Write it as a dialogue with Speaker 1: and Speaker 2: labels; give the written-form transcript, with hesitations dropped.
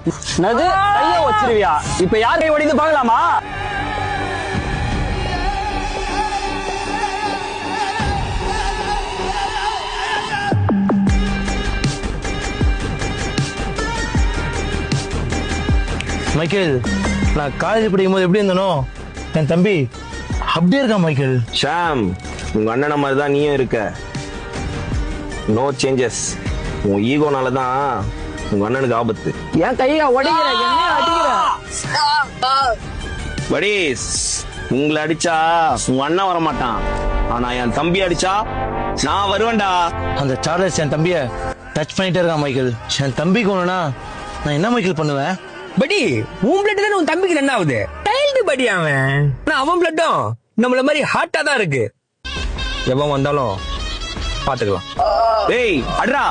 Speaker 1: என்னது கைய வச்சிருவியா? இப்ப யார் கை ஒடிந்து பார்க்கலாமா?
Speaker 2: மைக்கேல், நான் காலேஜ் படிக்கும் போது எப்படி இருந்தனோ என் தம்பி அப்படியே இருக்கான் மைக்கேல்.
Speaker 3: ஷாம், உங்க அண்ணனை மாதிரி தான் நீயும் இருக்க. No changes. உன் ஈகோனால தான் உங்க அண்ணனுக்கு ஆபத்து.
Speaker 1: என் கைய உடைக்கிற, என்ன அடிக்கிற?
Speaker 3: படீஸ், உங்களை அடிச்சா உங்க அண்ணன் வர மாட்டான். ஆனா என் தம்பி அடிச்சா நான் வருவேன்டா.
Speaker 2: அந்த சார்லஸ் என் தம்பிய டச் பண்ணிட்டே இருக்கான் மைக்கேல். என் தம்பிக்கு ஒண்ணுனா நான் என்ன மைக்கேல் பண்ணுவேன்?
Speaker 4: படி, உன் பிளட் தானே உன் தம்பிக்கு என்ன ஆகுது? சைல்டு படி அவன். அவன் பிளட்டும் நம்மள மாதிரி ஹார்ட்டா தான் இருக்கு. எவன் வந்தாலும் பாத்துக்கலாம்.
Speaker 3: டேய் அட்ரா.